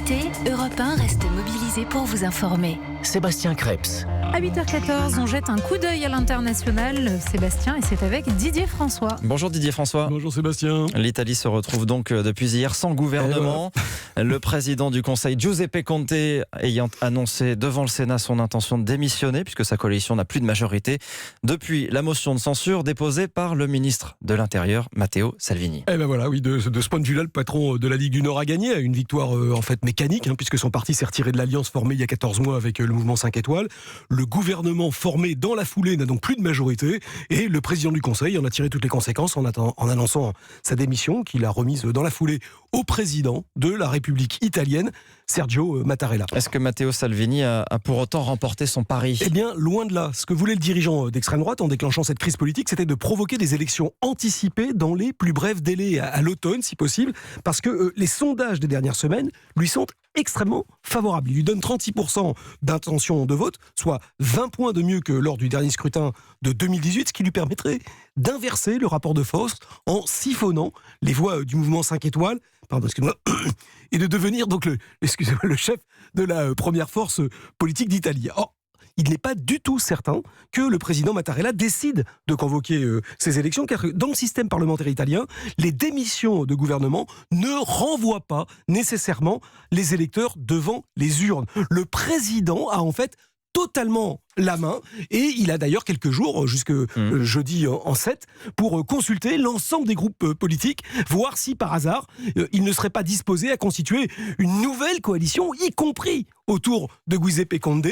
l'actualité, Europe 1 reste mobilisé pour vous informer. Sébastien Krebs. À 8h14, on jette un coup d'œil à l'international, Sébastien, et c'est avec Didier François. Bonjour Didier François. Bonjour Sébastien. L'Italie se retrouve donc depuis hier sans gouvernement. Le président du Conseil, Giuseppe Conte, ayant annoncé devant le Sénat son intention de démissionner puisque sa coalition n'a plus de majorité depuis la motion de censure déposée par le ministre de l'Intérieur, Matteo Salvini. Eh ben voilà, oui, de ce point de vue-là, le patron de la Ligue du Nord a gagné, une victoire en fait mécanique, puisque son parti s'est retiré de l'alliance formée il y a 14 mois avec le mouvement 5 étoiles. Le gouvernement formé dans la foulée n'a donc plus de majorité et le président du Conseil en a tiré toutes les conséquences en annonçant sa démission qu'il a remise dans la foulée au président de la République italienne, Sergio Mattarella. Est-ce que Matteo Salvini a pour autant remporté son pari ? Eh bien, loin de là. Ce que voulait le dirigeant d'extrême droite en déclenchant cette crise politique, c'était de provoquer des élections anticipées dans les plus brefs délais, à l'automne si possible, parce que les sondages des dernières semaines lui sont extrêmement favorables. Il lui donne 36% d'intention de vote, soit 20 points de mieux que lors du dernier scrutin de 2018, ce qui lui permettrait d'inverser le rapport de force en siphonnant les voix du mouvement 5 étoiles, et de devenir donc le chef de la première force politique d'Italie. Or, il n'est pas du tout certain que le président Mattarella décide de convoquer ces élections, car dans le système parlementaire italien, les démissions de gouvernement ne renvoient pas nécessairement les électeurs devant les urnes. Le président a en fait totalement la main, et il a d'ailleurs quelques jours, jusque jeudi en 7, pour consulter l'ensemble des groupes politiques, voir si par hasard, il ne serait pas disposé à constituer une nouvelle coalition, y compris autour de Giuseppe Conte,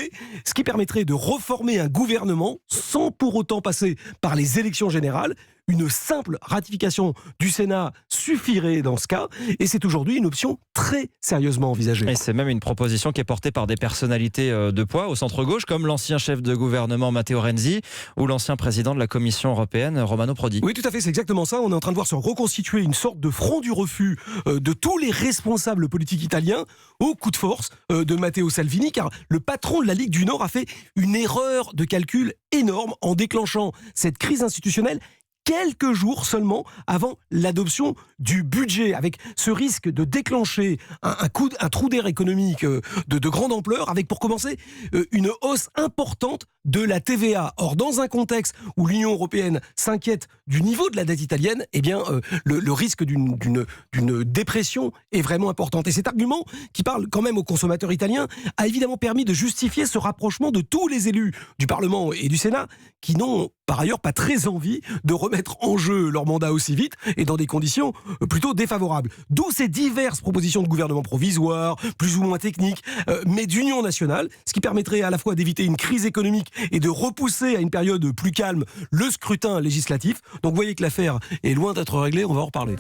ce qui permettrait de reformer un gouvernement sans pour autant passer par les élections générales. Une simple ratification du Sénat suffirait dans ce cas, et c'est aujourd'hui une option très sérieusement envisagée. Et c'est même une proposition qui est portée par des personnalités de poids au centre-gauche, comme l'ancien chef de gouvernement Matteo Renzi ou l'ancien président de la Commission européenne Romano Prodi. Oui, tout à fait, c'est exactement ça. On est en train de voir se reconstituer une sorte de front du refus de tous les responsables politiques italiens au coup de force de Matteo Salvini, car le patron de la Ligue du Nord a fait une erreur de calcul énorme en déclenchant cette crise institutionnelle quelques jours seulement avant l'adoption du budget, avec ce risque de déclencher un trou d'air économique de grande ampleur, avec pour commencer une hausse importante de la TVA. Or, dans un contexte où l'Union européenne s'inquiète du niveau de la dette italienne, eh bien, le risque d'une dépression est vraiment important. Et cet argument, qui parle quand même aux consommateurs italiens, a évidemment permis de justifier ce rapprochement de tous les élus du Parlement et du Sénat, qui n'ont par ailleurs pas très envie de remettre en jeu leur mandat aussi vite et dans des conditions plutôt défavorables. D'où ces diverses propositions de gouvernement provisoire, plus ou moins techniques, mais d'union nationale, ce qui permettrait à la fois d'éviter une crise économique et de repousser à une période plus calme le scrutin législatif. Donc vous voyez que l'affaire est loin d'être réglée, on va en reparler.